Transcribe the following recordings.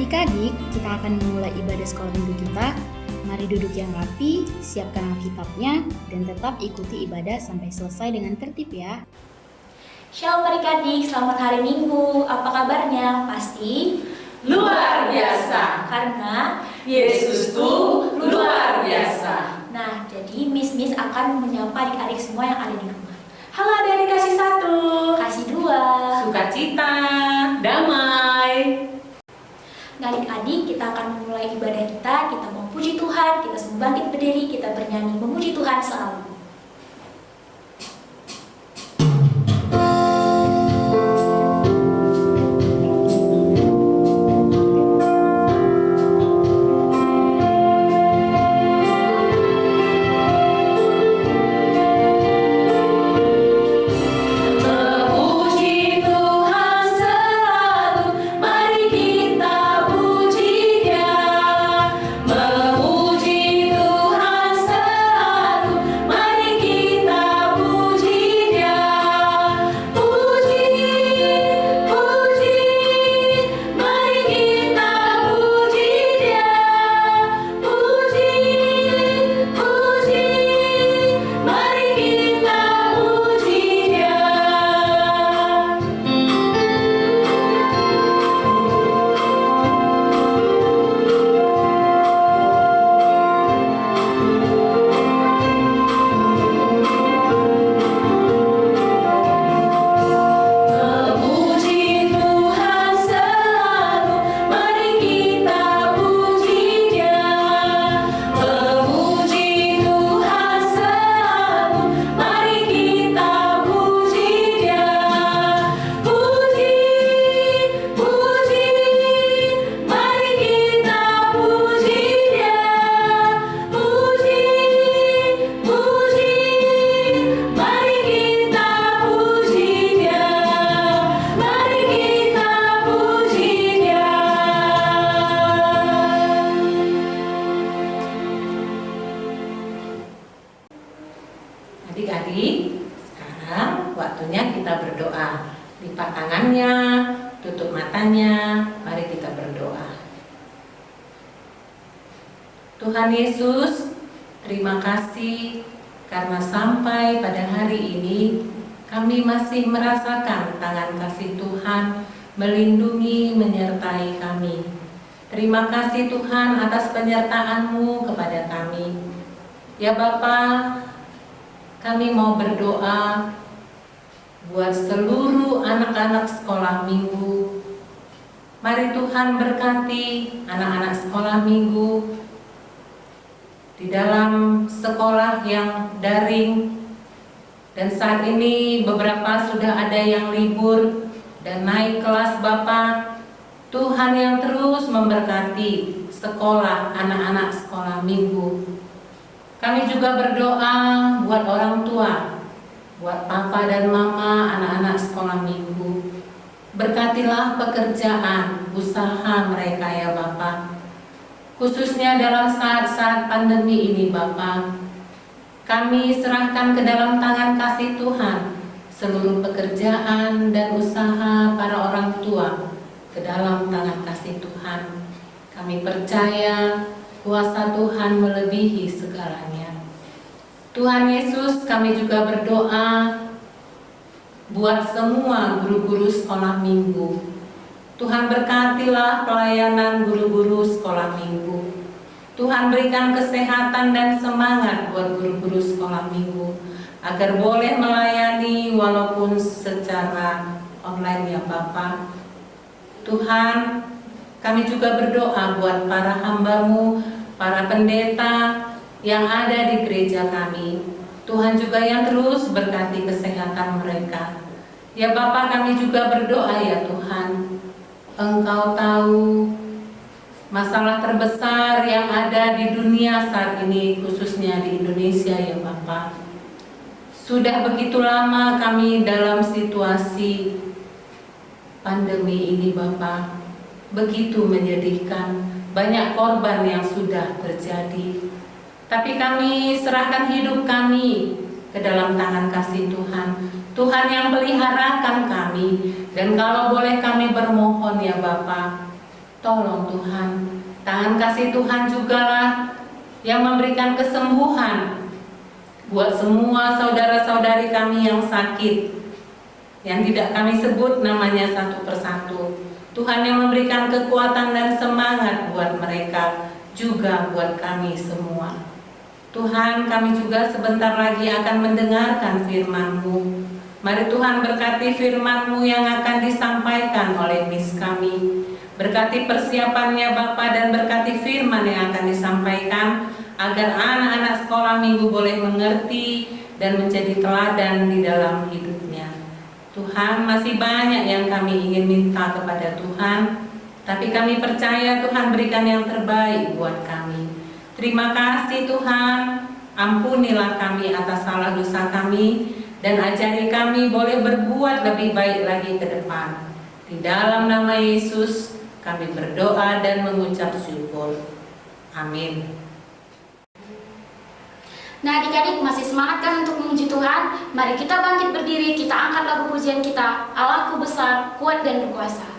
Adik-adik, kita akan memulai ibadah sekolah minggu kita. Mari duduk yang rapi, siapkan Alkitabnya, dan tetap ikuti ibadah sampai selesai dengan tertib ya. Shalom adik-adik, selamat hari Minggu. Apa kabarnya? Pasti luar biasa, karena Yesus tuh luar biasa. Nah, jadi Miss akan menyapa adik-adik semua yang ada di rumah. Halo adik-adik, kasih 1, Kasih 2, sukacita, damai. Nah adik-adik, kita akan memulai ibadah kita. Kita mau puji Tuhan, kita semua bangkit berdiri, kita bernyanyi memuji Tuhan selalu. Adik-adik, sekarang waktunya kita berdoa. Lipat tangannya, tutup matanya, mari kita berdoa. Tuhan Yesus, terima kasih karena sampai pada hari ini kami masih merasakan tangan kasih Tuhan melindungi, menyertai kami. Terima kasih Tuhan atas penyertaan-Mu kepada kami. Ya Bapa, kami mau berdoa buat seluruh anak-anak sekolah minggu. Mari Tuhan berkati anak-anak sekolah minggu di dalam sekolah yang daring. Dan saat ini beberapa sudah ada yang libur dan naik kelas Bapak. Tuhan yang terus memberkati sekolah anak-anak sekolah minggu. Kami juga berdoa buat orang tua, buat papa dan mama anak-anak sekolah minggu. Berkatilah pekerjaan, usaha mereka ya Bapak. Khususnya dalam saat-saat pandemi ini Bapak. Kami serahkan ke dalam tangan kasih Tuhan seluruh pekerjaan dan usaha para orang tua ke dalam tangan kasih Tuhan. Kami percaya kuasa Tuhan melebihi segalanya. Tuhan Yesus, kami juga berdoa buat semua guru-guru sekolah minggu. Tuhan berkatilah pelayanan guru-guru sekolah minggu. Tuhan berikan kesehatan dan semangat buat guru-guru sekolah minggu agar boleh melayani walaupun secara online ya Bapak. Tuhan, kami juga berdoa buat para hamba-Mu, para pendeta yang ada di gereja kami. Tuhan juga yang terus berkati kesehatan mereka. Ya Bapa, kami juga berdoa ya Tuhan. Engkau tahu masalah terbesar yang ada di dunia saat ini, khususnya di Indonesia ya Bapa. Sudah begitu lama kami dalam situasi pandemi ini Bapa. Begitu menyedihkan. Banyak korban yang sudah terjadi. Tapi kami serahkan hidup kami ke dalam tangan kasih Tuhan. Tuhan yang peliharakan kami. Dan kalau boleh kami bermohon ya Bapa, Tolong Tuhan, tangan kasih Tuhan jugalah yang memberikan kesembuhan buat semua saudara-saudari kami yang sakit, yang tidak kami sebut namanya satu persatu. Tuhan yang memberikan kekuatan dan semangat buat mereka, juga buat kami semua. Tuhan, kami juga sebentar lagi akan mendengarkan firman-Mu. Mari Tuhan berkati firman-Mu yang akan disampaikan oleh Miss kami. Berkati persiapannya Bapa dan berkati firman yang akan disampaikan, agar anak-anak sekolah minggu boleh mengerti dan menjadi teladan di dalam hidupnya. Tuhan, masih banyak yang kami ingin minta kepada Tuhan, tapi kami percaya Tuhan berikan yang terbaik buat kami. Terima kasih Tuhan, ampunilah kami atas salah dosa kami, dan ajari kami boleh berbuat lebih baik lagi ke depan. Di dalam nama Yesus, kami berdoa dan mengucap syukur. Amin. Nah adik-adik masih semangat kan untuk memuji Tuhan? Mari kita bangkit berdiri, kita angkat lagu pujian kita, Allahku besar, kuat dan berkuasa.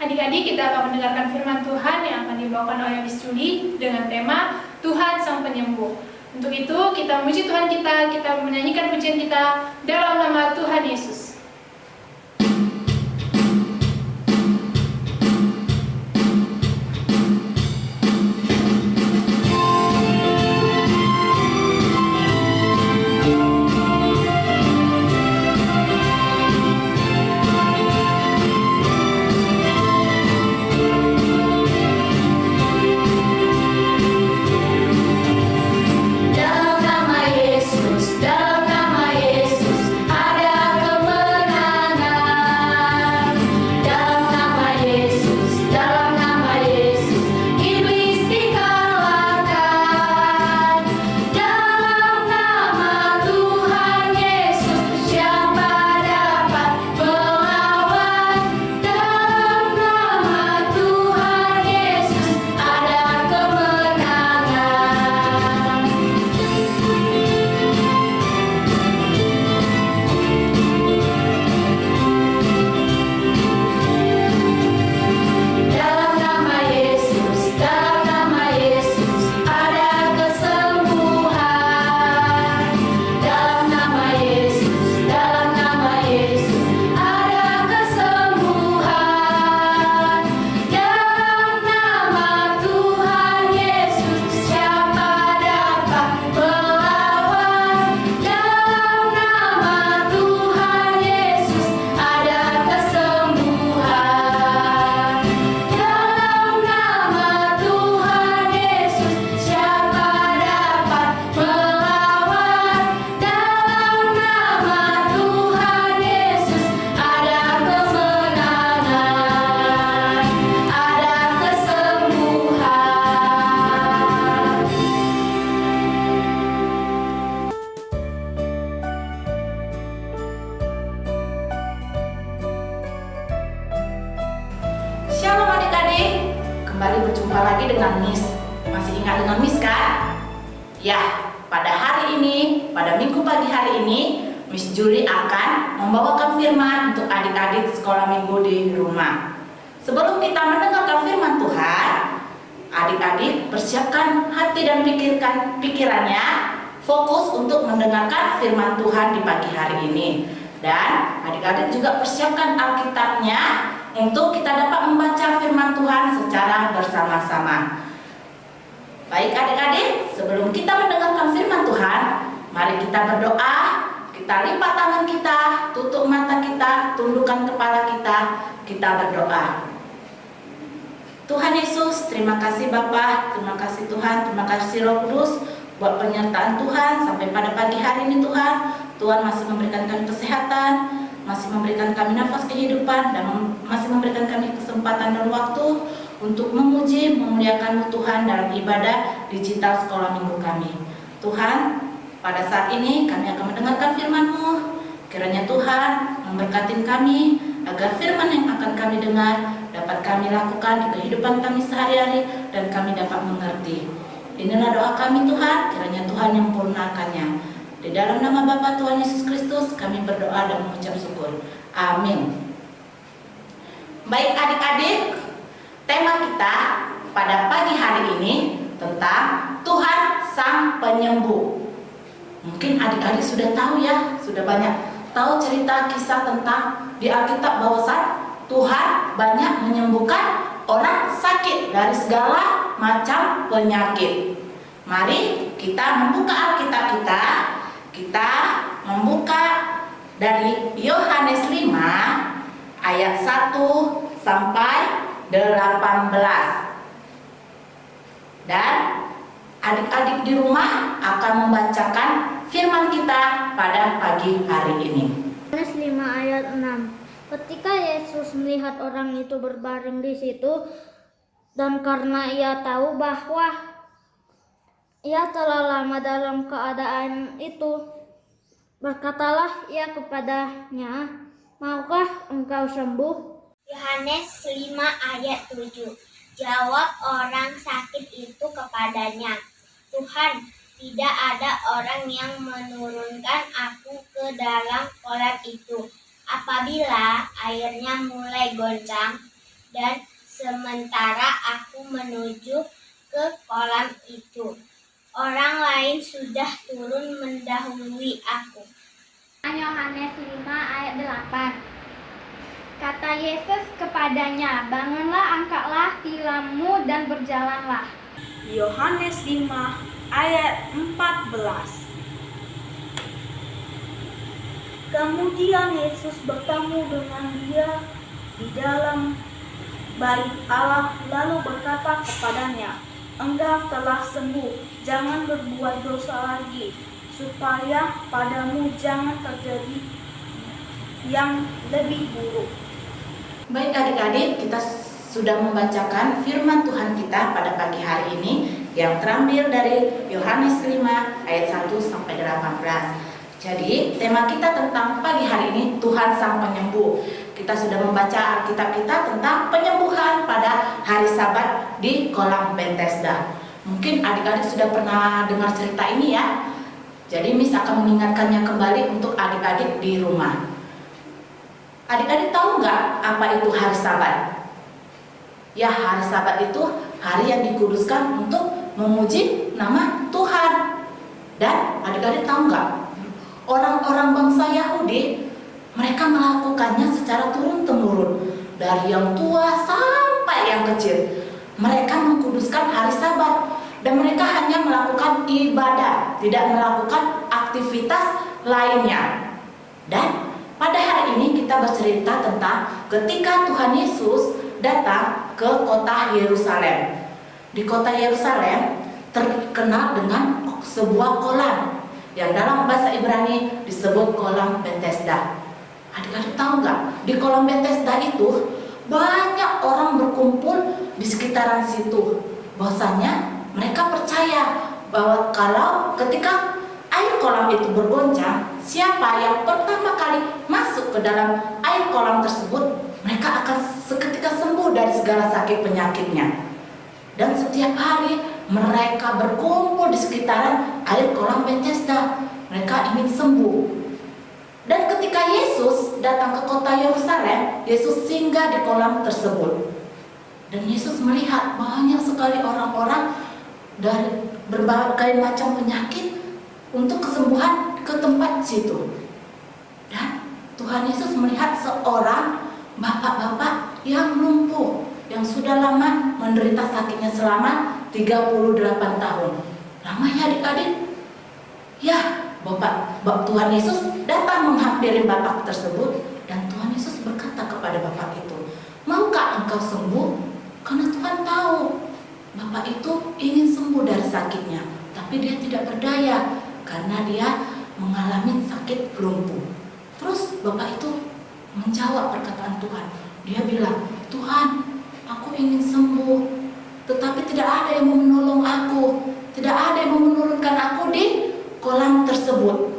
Adik-adik, kita akan mendengarkan firman Tuhan yang akan dibawakan oleh Miss Julie dengan tema Tuhan Sang Penyembuh. Untuk itu, kita memuji Tuhan kita menyanyikan pujian kita dalam nama Tuhan Yesus. Dalam nama Yesus ada kemenangan. kembali berjumpa lagi dengan Miss. Masih ingat dengan Miss kan? Ya, pada hari ini, pada minggu pagi hari ini, Miss Julie akan membawakan firman untuk adik-adik sekolah minggu di rumah. Sebelum kita mendengarkan firman Tuhan, adik-adik persiapkan hati dan pikirannya, fokus untuk mendengarkan firman Tuhan di pagi hari ini. Dan adik-adik juga persiapkan Alkitabnya untuk kita dapat membaca firman Tuhan secara bersama-sama. Baik adik-adik, sebelum kita mendengarkan firman Tuhan, mari kita berdoa, kita lipat tangan kita, tutup mata kita, tundukkan kepala kita berdoa. Tuhan Yesus, terima kasih Bapa, terima kasih Tuhan, terima kasih Roh Kudus buat penyertaan Tuhan sampai pada pagi hari ini Tuhan. Tuhan masih memberikan kami kesehatan, masih memberikan kami nafas kehidupan, dan masih memberikan kami kesempatan dan waktu untuk memuji, memuliakan-Mu Tuhan dalam ibadah digital sekolah minggu kami. Tuhan, pada saat ini kami akan mendengarkan firman-Mu. Kiranya Tuhan memberkati kami agar firman yang akan kami dengar dapat kami lakukan di kehidupan kami sehari-hari dan kami dapat mengerti. Inilah doa kami Tuhan, kiranya Tuhan yang memurnikannya. Di dalam nama Bapa Tuhan Yesus Kristus kami berdoa dan mengucap syukur. Amin. Baik adik-adik, tema kita pada pagi hari ini tentang Tuhan Sang Penyembuh. Mungkin adik-adik sudah tahu ya, sudah banyak tahu cerita kisah tentang di Alkitab bahwa Tuhan banyak menyembuhkan orang sakit dari segala macam penyakit. Mari kita membuka Alkitab kita membuka dari Yohanes 5 ayat 1 sampai 18. Dan adik-adik di rumah akan membacakan firman kita pada pagi hari ini. Yohanes 5 ayat 6. Ketika Yesus melihat orang itu berbaring di situ, dan karena ia tahu bahwa ia telah lama dalam keadaan itu, berkatalah ia kepadanya, "Maukah engkau sembuh?" Yohanes 5 ayat 7. Jawab orang sakit itu kepadanya, "Tuhan, tidak ada orang yang menurunkan aku ke dalam kolam itu apabila airnya mulai goncang, dan sementara aku menuju ke kolam itu, orang lain sudah turun mendahului aku." Yohanes 5 ayat 8. Kata Yesus kepadanya, "Bangunlah, angkatlah tilammu dan berjalanlah." Yohanes 5 ayat 14. Kemudian Yesus bertemu dengan dia di dalam bait Allah lalu berkata kepadanya, "Engkau telah sembuh, jangan berbuat dosa lagi, supaya padamu jangan terjadi yang lebih buruk." Baik adik-adik, kita sudah membacakan firman Tuhan kita pada pagi hari ini yang terambil dari Yohanes 5 ayat 1 sampai 18. Jadi tema kita tentang pagi hari ini Tuhan Sang Penyembuh. Kita sudah membaca Alkitab kita tentang penyembuhan pada hari Sabat di kolam Bethesda. Mungkin adik-adik sudah pernah dengar cerita ini ya. Jadi Miss akan mengingatkannya kembali untuk adik-adik di rumah. Adik-adik tahu nggak apa itu hari Sabat? Ya, hari Sabat itu hari yang dikuduskan untuk memuji nama Tuhan. Dan adik-adik tahu nggak? Orang-orang bangsa Yahudi, mereka melakukannya secara turun-temurun. Dari yang tua sampai yang kecil, mereka mengkuduskan hari Sabat. Dan mereka hanya melakukan ibadah, tidak melakukan aktivitas lainnya. Dan pada hari ini kita bercerita tentang ketika Tuhan Yesus datang ke kota Yerusalem. Di kota Yerusalem terkenal dengan sebuah kolam yang dalam bahasa Ibrani disebut kolam Bethesda. Adik-adik tahu nggak? Di kolam Bethesda itu banyak orang berkumpul di sekitaran situ. Bahwasanya mereka percaya bahwa kalau ketika air kolam itu bergoncang, siapa yang pertama kali masuk ke dalam air kolam tersebut, mereka akan seketika sembuh dari segala sakit penyakitnya. Dan setiap hari mereka berkumpul di sekitaran air kolam Bethesda. Mereka ingin sembuh. Dan ketika Yesus datang ke kota Yerusalem, Yesus singgah di kolam tersebut. Dan Yesus melihat banyak sekali orang-orang dari berbagai macam penyakit untuk kesembuhan ke tempat situ. Dan Tuhan Yesus melihat seorang bapak-bapak yang lumpuh, yang sudah lama menderita sakitnya selama 38 tahun. Lama ya adik-adik? Ya, Tuhan Yesus datang menghampiri bapak tersebut, dan Tuhan Yesus berkata kepada bapak itu, "Maukah engkau sembuh?" Karena Tuhan tahu bapak itu ingin sembuh dari sakitnya, tapi dia tidak berdaya karena dia mengalami sakit lumpuh. Terus bapak itu menjawab perkataan Tuhan. Dia bilang, "Tuhan, aku ingin sembuh, tetapi tidak ada yang mau menolong aku. Tidak ada yang mau menurunkan aku di kolam tersebut."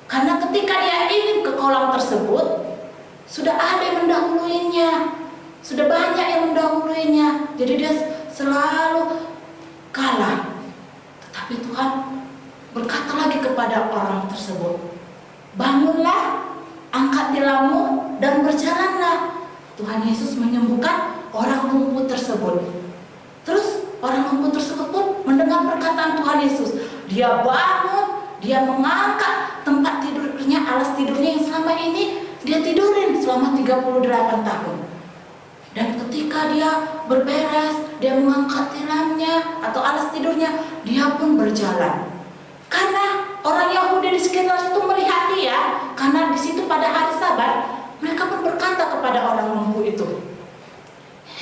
Karena ketika dia ingin ke kolam tersebut, sudah ada yang mendahuluinya. Sudah banyak yang mendahuluinya. Jadi dia selalu kalah. Tetapi Tuhan berkata lagi kepada orang tersebut, "Bangunlah, angkat tilammu dan berjalanlah." Tuhan Yesus menyembuhkan orang lumpuh tersebut. Terus orang lumpuh tersebut pun mendengar perkataan Tuhan Yesus. Dia bangun, dia mengangkat tempat tidurnya, alas tidurnya yang selama ini dia tidurin selama 38 tahun. Dan ketika dia berberes, dia mengangkat tilamnya atau alas tidurnya, dia pun berjalan. Karena orang Yahudi di sekitar itu melihat dia, karena di situ pada hari Sabat, mereka pun berkata kepada orang lumpuh itu,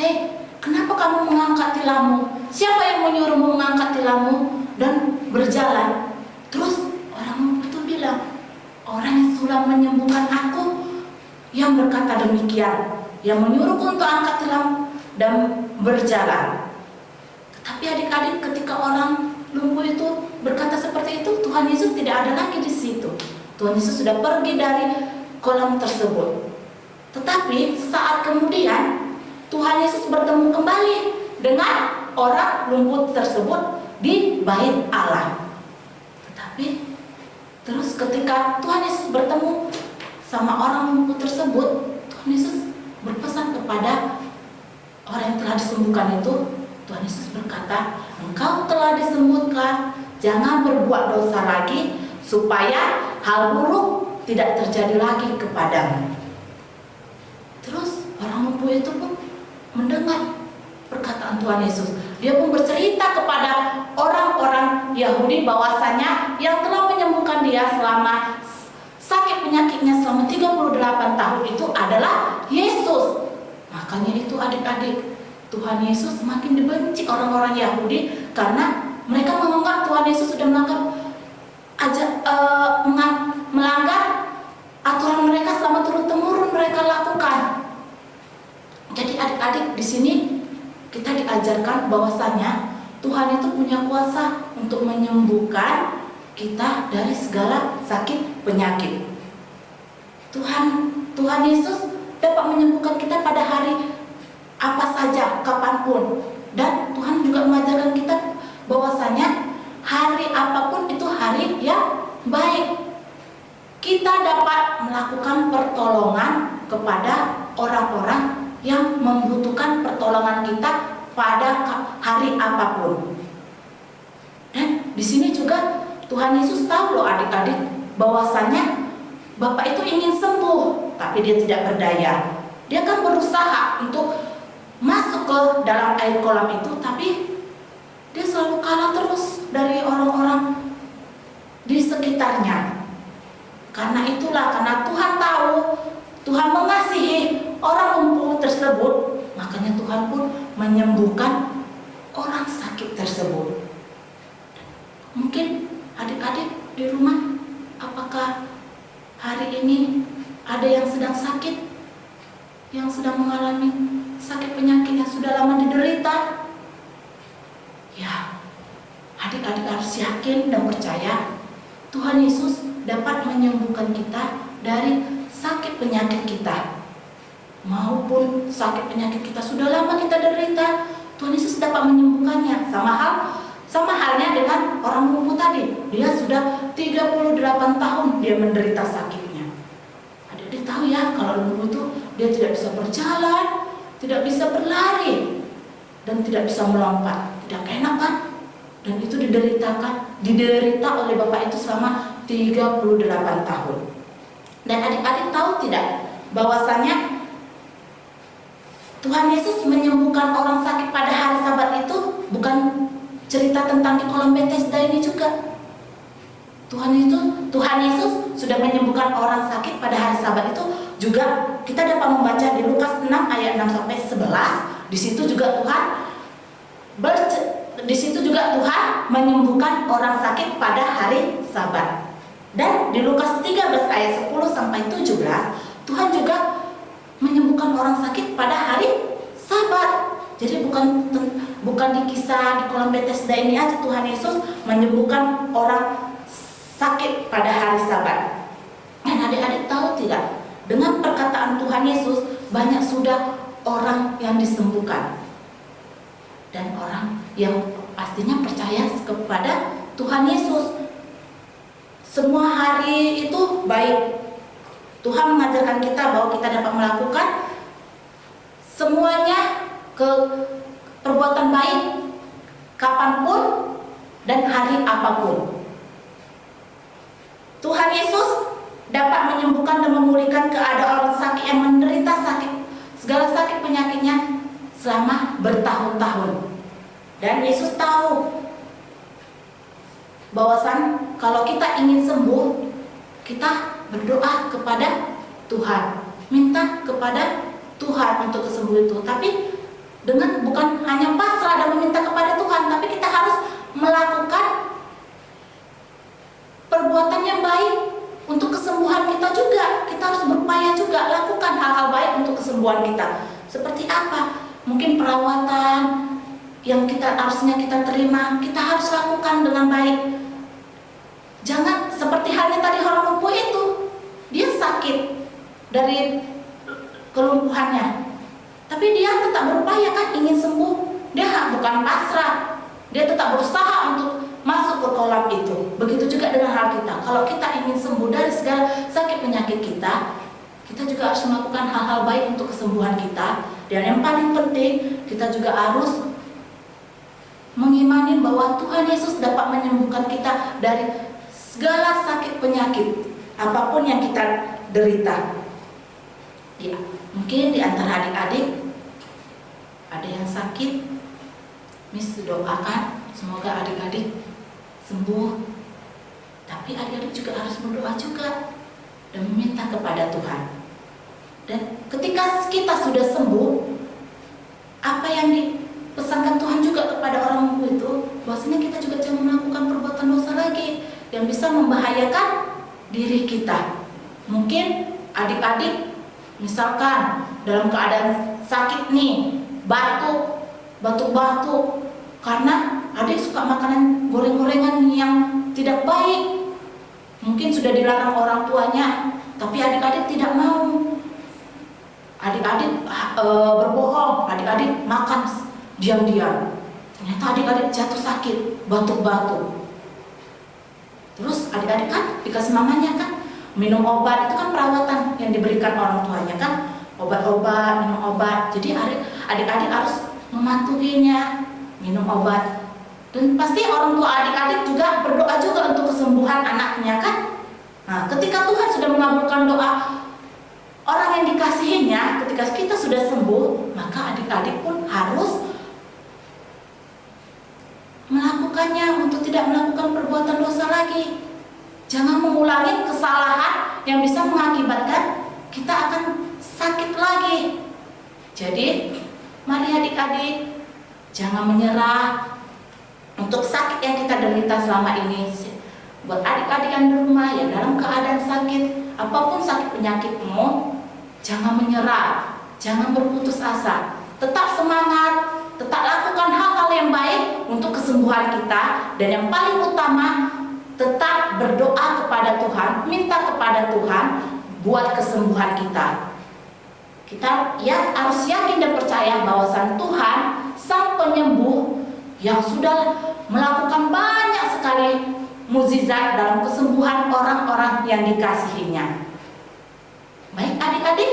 "Hei, kenapa kamu mengangkat tilammu? Siapa yang menyuruhmu mengangkat tilammu dan berjalan?" Terus orang lumpuh itu bilang, "Orang yang sudah menyembuhkan aku yang berkata demikian, yang menyuruhku untuk angkat tilam dan berjalan." Tetapi adik-adik, ketika orang lumpuh itu berkata seperti itu, Tuhan Yesus tidak ada lagi di situ. Tuhan Yesus sudah pergi dari kolam tersebut. Tetapi saat kemudian Tuhan Yesus bertemu kembali dengan orang lumpuh tersebut di bait Allah. Tetapi terus ketika Tuhan Yesus bertemu sama orang lumpuh tersebut, Tuhan Yesus berpesan kepada orang yang telah disembuhkan itu. Tuhan Yesus berkata, "Engkau telah disembuhkan, jangan berbuat dosa lagi, supaya hal buruk tidak terjadi lagi kepadamu." Terus orang lumpuh itu pun mendengar perkataan Tuhan Yesus. Dia pun bercerita kepada orang-orang Yahudi bahwasanya yang telah menyembuhkan dia selama sakit penyakitnya selama 38 tahun itu adalah Yesus. Makanya itu adik-adik, Tuhan Yesus semakin dibenci orang-orang Yahudi karena mereka menganggap Tuhan Yesus sudah melanggar aturan mereka selama turun-temurun mereka lakukan. Jadi adik-adik, di sini kita diajarkan bahwasanya Tuhan itu punya kuasa untuk menyembuhkan kita dari segala sakit penyakit. Tuhan Yesus dapat menyembuhkan kita pada hari apa saja, kapanpun. Dan Tuhan juga mengajarkan kita bahwasanya hari apapun itu hari yang baik. Kita dapat melakukan pertolongan kepada orang-orang yang membutuhkan pertolongan kita pada hari apapun. Dan di sini juga Tuhan Yesus tahu loh adik-adik bahwasanya Bapak itu ingin sembuh, tapi dia tidak berdaya. Dia kan berusaha untuk masuk ke dalam air kolam itu, tapi dia selalu kalah terus dari orang-orang di sekitarnya. Karena itulah, karena Tuhan tahu, Tuhan mengasihi orang lumpuh tersebut, makanya Tuhan pun menyembuhkan orang sakit tersebut. Mungkin adik-adik di rumah, apakah hari ini ada yang sedang sakit, yang sedang mengalami sakit penyakit yang sudah lama diderita? Ya, adik-adik harus yakin dan percaya Tuhan Yesus dapat menyembuhkan kita dari sakit penyakit kita. Maupun sakit penyakit kita sudah lama kita derita, Tuhan Yesus dapat menyembuhkannya. Sama halnya dengan orang lumpuh tadi. Dia sudah 38 tahun dia menderita sakitnya. Adik-adik tahu ya, kalau lumpuh itu dia tidak bisa berjalan, tidak bisa berlari, dan tidak bisa melompat. Tidak enak kan? Dan itu diderita oleh Bapak itu selama 38 tahun. Dan adik-adik tahu tidak bahwasanya Tuhan Yesus menyembuhkan orang sakit pada hari Sabat itu bukan cerita tentang di kolam Bethesda ini juga. Tuhan Yesus sudah menyembuhkan orang sakit pada hari Sabat itu juga. Kita dapat membaca di Lukas 6 ayat 6 sampai 11. Di situ juga Tuhan menyembuhkan orang sakit pada hari Sabat. Dan di Lukas 13 ayat 10 sampai 17, Tuhan juga menyembuhkan orang sakit pada hari Sabat. Jadi bukan di kisah di kolam Bethesda ini aja Tuhan Yesus menyembuhkan orang sakit pada hari Sabat. Dan adik-adik tahu tidak? Dengan perkataan Tuhan Yesus banyak sudah orang yang disembuhkan. Dan orang yang pastinya percaya kepada Tuhan Yesus. Semua hari itu baik. Tuhan mengajarkan kita bahwa kita dapat melakukan semuanya ke perbuatan baik kapanpun dan hari apapun. Tuhan Yesus dapat menyembuhkan dan memulihkan keadaan orang sakit yang menderita segala sakit penyakitnya selama bertahun-tahun. Dan Yesus tahu bahwasan kalau kita ingin sembuh, kita berdoa kepada Tuhan, minta kepada Tuhan untuk kesembuhan itu. Tapi bukan hanya pasrah dan meminta kepada Tuhan, tapi kita harus melakukan perbuatan yang baik untuk kesembuhan kita juga. Kita harus berupaya juga lakukan hal-hal baik untuk kesembuhan kita. Seperti apa? Mungkin perawatan yang harusnya kita terima, kita harus lakukan dengan baik. Jangan seperti halnya tadi orang lumpuh itu, dia sakit dari kelumpuhannya, tapi dia tetap berupaya kan ingin sembuh. Dia bukan pasrah, dia tetap berusaha untuk masuk ke kolam itu. Begitu juga dengan hal kita. Kalau kita ingin sembuh dari segala sakit penyakit kita juga harus melakukan hal-hal baik untuk kesembuhan kita. Dan yang paling penting, kita juga harus mengimani bahwa Tuhan Yesus dapat menyembuhkan kita dari segala sakit penyakit apapun yang kita derita. Ya, mungkin di antara adik-adik ada yang sakit, Miss doakan semoga adik-adik sembuh. Tapi adik-adik juga harus berdoa juga dan meminta kepada Tuhan. Dan ketika kita sudah sembuh, apa yang dipesankan Tuhan juga kepada orang lumpuh itu, bahwasanya kita juga jangan melakukan perbuatan dosa lagi yang bisa membahayakan diri kita. Mungkin adik-adik misalkan dalam keadaan sakit nih, batuk-batuk karena adik suka makanan goreng-gorengan yang tidak baik. Mungkin sudah dilarang orang tuanya, tapi adik-adik tidak mau. Adik-adik berbohong, adik-adik makan diam-diam. Ternyata adik-adik jatuh sakit, batuk-batuk. Terus adik-adik kan dikasih mamanya kan minum obat, itu kan perawatan yang diberikan orang tuanya kan, obat-obat, minum obat. Jadi adik-adik harus mematuhinya, minum obat. Dan pasti orang tua adik-adik juga berdoa juga untuk kesembuhan anaknya kan. Nah, ketika Tuhan sudah mengabulkan doa orang yang dikasihinya, ketika kita sudah sembuh, maka adik-adik pun harus melakukannya untuk tidak melakukan perbuatan dosa lagi. Jangan mengulangi kesalahan yang bisa mengakibatkan kita akan sakit lagi. Jadi, mari adik-adik jangan menyerah untuk sakit yang kita derita selama ini. Buat adik-adik yang di rumah yang dalam keadaan sakit, apapun sakit penyakitmu, jangan menyerah, jangan berputus asa. Tetap semangat, tetap lakukan hal-hal yang baik untuk kesembuhan kita. Dan yang paling utama, tetap berdoa kepada Tuhan, minta kepada Tuhan buat kesembuhan kita. Kita harus yakin dan percaya bahwasan Tuhan Sang Penyembuh yang sudah melakukan banyak sekali mukjizat dalam kesembuhan orang-orang yang dikasihinya. Baik adik-adik,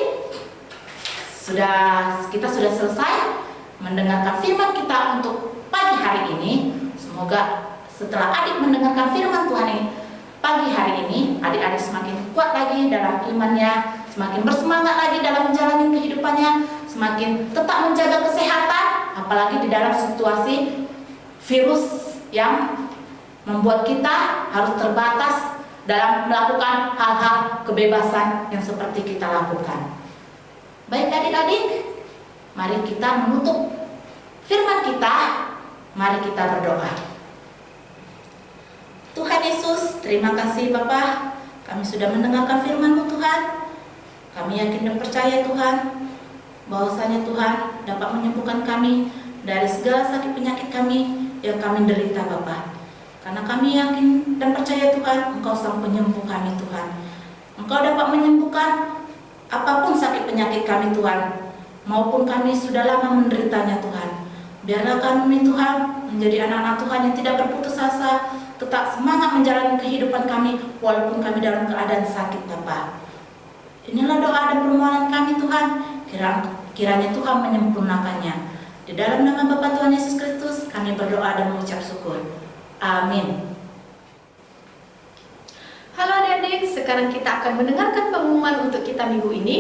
kita sudah selesai mendengarkan firman kita untuk pagi hari ini. Semoga setelah adik mendengarkan firman Tuhan ini pagi hari ini, adik-adik semakin kuat lagi dalam imannya, semakin bersemangat lagi dalam menjalani kehidupannya, semakin tetap menjaga kesehatan, apalagi di dalam situasi virus yang membuat kita harus terbatas dalam melakukan hal-hal kebebasan yang seperti kita lakukan. Baik adik-adik, mari kita menutup firman kita, mari kita berdoa. Tuhan Yesus, terima kasih Bapa, kami sudah mendengarkan firman-Mu Tuhan. Kami yakin dan percaya Tuhan, bahwasanya Tuhan dapat menyembuhkan kami dari segala sakit penyakit kami yang kami derita Bapa. Karena kami yakin dan percaya Tuhan, Engkau sang penyembuh kami Tuhan. Engkau dapat menyembuhkan apapun sakit penyakit kami Tuhan, maupun kami sudah lama menderitanya Tuhan. Biarlah kami Tuhan menjadi anak-anak Tuhan yang tidak berputus asa, tetap semangat menjalani kehidupan kami walaupun kami dalam keadaan sakit Bapa. Inilah doa dan permohonan kami Tuhan, kiranya Tuhan menyempurnakannya. Di dalam nama Bapa Tuhan Yesus Kristus kami berdoa dan mengucap syukur. Amin. Halo adik-adik, sekarang kita akan mendengarkan pengumuman untuk kita minggu ini.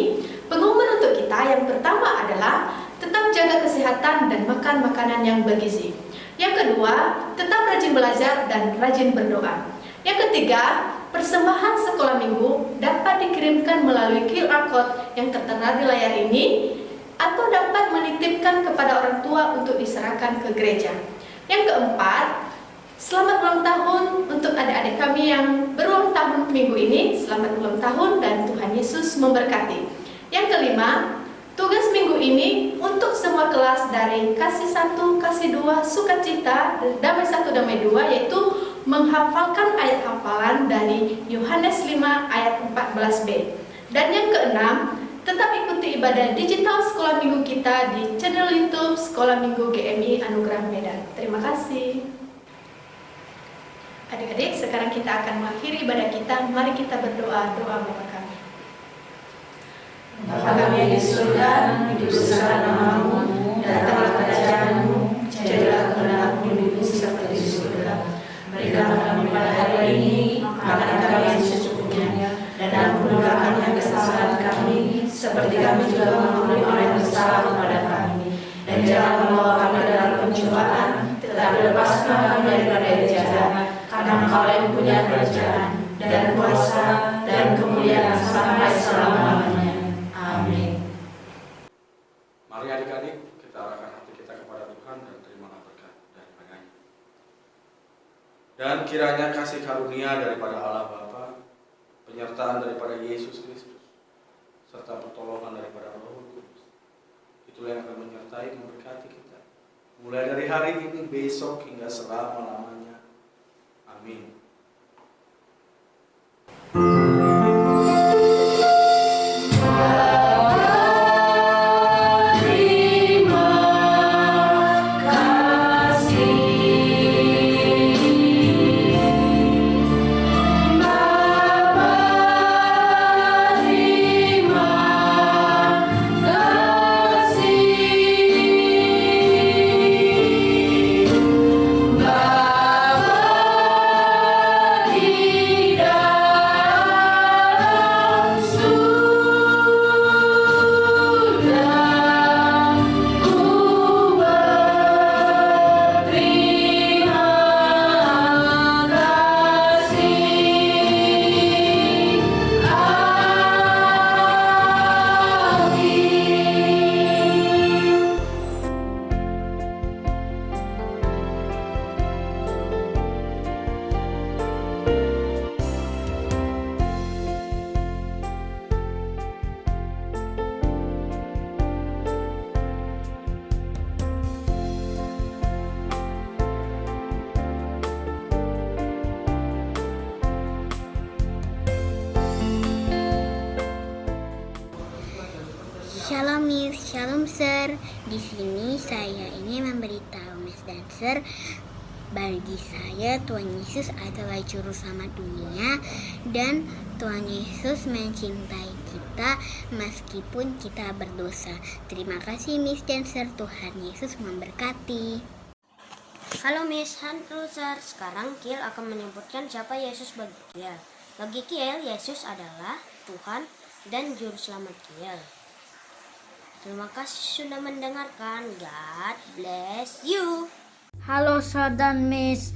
Pengumuman untuk kita yang pertama adalah tetap jaga kesehatan dan makan makanan yang bergizi. Yang kedua, tetap rajin belajar dan rajin berdoa. Yang ketiga, persembahan sekolah minggu dapat dikirimkan melalui QR Code yang tertera di layar ini atau dapat menitipkan kepada orang tua untuk diserahkan ke gereja. Yang keempat, selamat ulang tahun untuk adik-adik kami yang berulang tahun minggu ini. Selamat ulang tahun dan Tuhan Yesus memberkati. Yang kelima, tugas minggu ini untuk semua kelas dari kasih 1, kasih 2, sukacita, damai 1, damai 2, yaitu menghafalkan ayat hafalan dari Yohanes 5 ayat 14b. Dan yang keenam, tetap ikuti ibadah digital sekolah minggu kita di channel YouTube Sekolah Minggu GMI Anugerah Medan. Terima kasih. Adik-adik, sekarang kita akan mengakhiri ibadah kita. Mari kita berdoa, doa Bapa kami. Bapa kami yang di surga, dikuduskanlah namamu, datanglah kerajaanmu, jadilah kehendakmu di bumi seperti di surga. Berikanlah kami pada hari ini makanan kami yang secukupnya, dan ampunilah kami yang kesalahan kami, seperti kami juga mengampuni orang yang bersalah kepada kami. Dan jangan membawa kami ke dalam pencobaan, tetapi lepaskan kami daripada yang jahat. Karena Engkau yang punya kerajaan dan kuasa dan kemuliaan sampai selama-lamanya. Amin. Mari adik-adik kita arahkan hati kita kepada Tuhan dan terimalah berkat daripanya. Dan kiranya kasih karunia daripada Allah Bapa, penyertaan daripada Yesus Kristus, serta pertolongan daripada Roh Kudus, itulah yang akan menyertai dan memberkati kita, mulai dari hari ini, besok hingga selama-lamanya. Amin. Shalom Miss, Shalom Sir. Di sini saya ingin memberitahu Miss dan Sir, bagi saya Tuhan Yesus adalah juru selamat dunia dan Tuhan Yesus mencintai kita meskipun kita berdosa. Terima kasih Miss dan Sir, Tuhan Yesus memberkati. Halo Miss, halo Sir. Sekarang Kiel akan menyebutkan siapa Yesus bagi Kiel. Bagi Kiel, Yesus adalah Tuhan dan juru selamat Kiel. Terima kasih sudah mendengarkan. God bless you. Halo Sir dan Miss,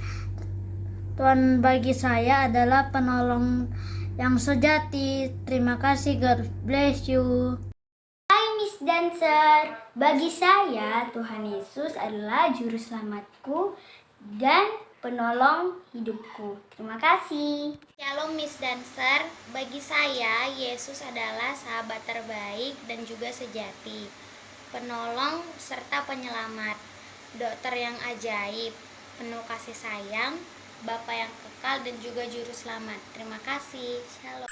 Tuhan bagi saya adalah penolong yang sejati. Terima kasih, God bless you. Hai Miss dan Sir, bagi saya Tuhan Yesus adalah juru selamatku dan penolong hidupku. Terima kasih. Shalom Miss dan Sir, bagi saya Yesus adalah sahabat terbaik dan juga sejati, penolong serta penyelamat, dokter yang ajaib, penuh kasih sayang, Bapa yang kekal dan juga juru selamat. Terima kasih. Shalom.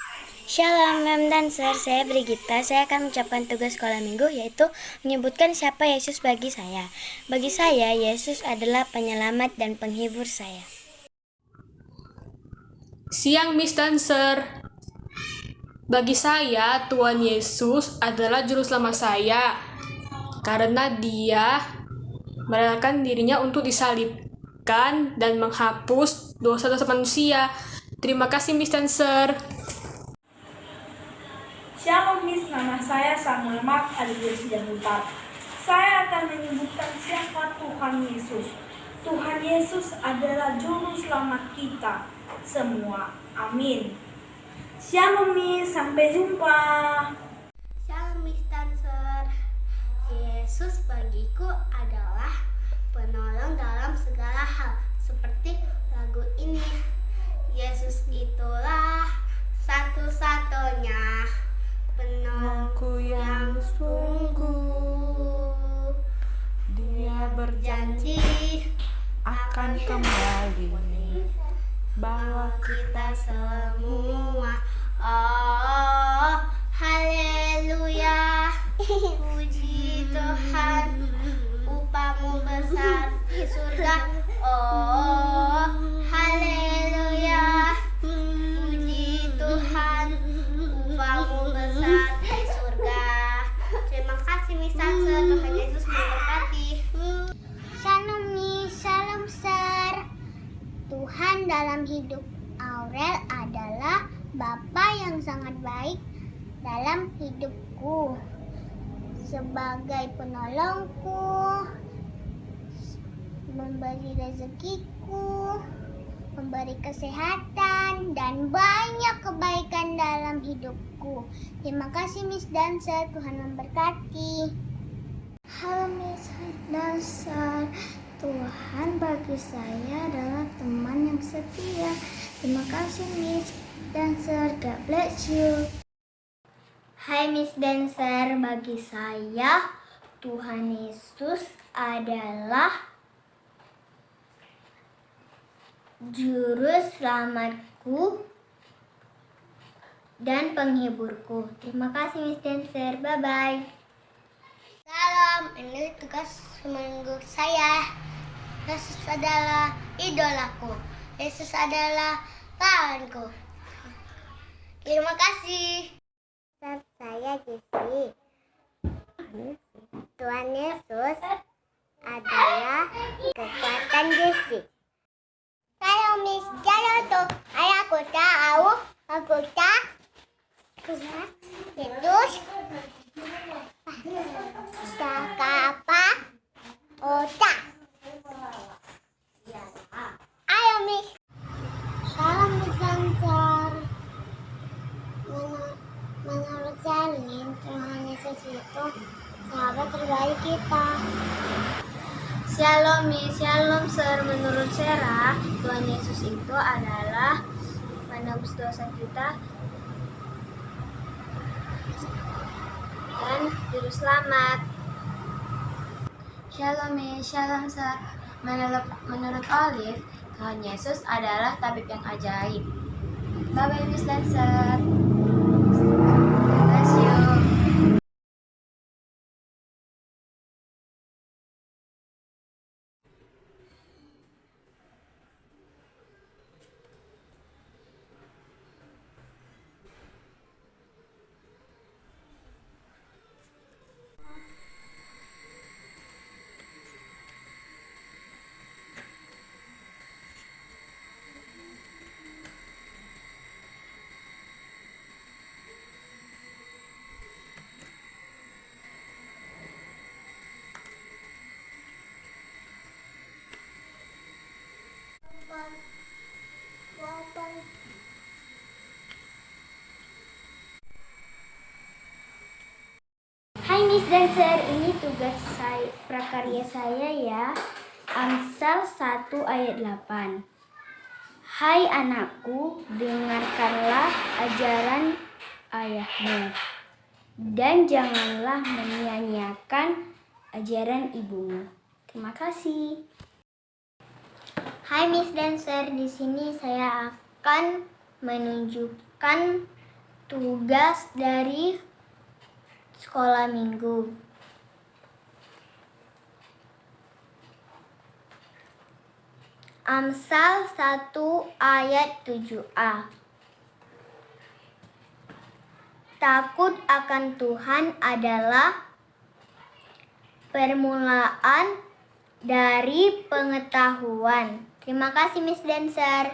Shalom Mem dan Sir, saya Brigita. Saya akan mengucapkan tugas sekolah minggu, yaitu menyebutkan siapa Yesus bagi saya. Bagi saya, Yesus adalah penyelamat dan penghibur saya. Siang Miss dan Sir, bagi saya Tuhan Yesus adalah juru selamat saya karena Dia merelakan dirinya untuk disalibkan dan menghapus dosa-dosa manusia. Terima kasih Miss dan Sir. Shalom Miss, nama saya Samuel Mark Adidas Jahutar. Saya akan menyebutkan siapa Tuhan Yesus. Tuhan Yesus adalah juru selamat kita semua. Amin. Shalom Miss, sampai jumpa. Shalom Miss dan Sir, Yesus bagiku adalah penolong dalam segala hal. Seperti lagu ini, Yesus itulah satu-satunya penolongku yang sungguh. Dia berjanji akan kembali bawa kita semua. Oh, haleluya. Puji Tuhan, upamu besar di surga. Oh, haleluya. Puji Tuhan, upamu besar di surga. Terima kasih Miss Sansa, Tuhan Yesus memberkati. Shalom Miss, Shalom Sir. Tuhan dalam hidup Aurel adalah Bapa yang sangat baik dalam hidupku, sebagai penolongku, memberi rezekiku, memberi kesehatan, dan banyak kebaikan dalam hidupku. Terima kasih Miss dan Sir, Tuhan memberkati. Halo Miss dan Sir, Tuhan bagi saya adalah teman yang setia. Terima kasih Miss dan Sir, God bless you. Hai Miss dan Sir, bagi saya Tuhan Yesus adalah juru selamatku dan penghiburku. Terima kasih Miss dan Sir, bye-bye. Salam, ini tugas seminggu saya. Yesus adalah idolaku. Yesus adalah kawanku. Terima kasih. Saya Jesse. Tuhan Yesus adalah kekuatan Jesse. Kalau Miss Jalo tuh, aku tahu, Yesus apa? Otak. Ayo Miss. Salam Miss Lancar. Menurut Salin, Tuhan Yesus itu sahabat terbaik kita. Shalom Miss, Shalom Sir. Menurut Sarah, Tuhan Yesus itu adalah penebus dosa kita dan juru selamat. Shalom Miss, Shalom Sir. Menurut Olive, Tuhan Yesus adalah tabib yang ajaib. Bye bye Miss dan Sir. Miss Dancer, ini tugas saya, prakarya saya ya. Amsal 1 ayat 8. Hai anakku, dengarkanlah ajaran ayahmu, dan janganlah menyia-nyiakan ajaran ibumu. Terima kasih. Hai Miss Dancer, di sini saya akan menunjukkan tugas dari sekolah minggu. Amsal 1 ayat 7a. Takut akan Tuhan adalah permulaan dari pengetahuan. Terima kasih Miss Dancer.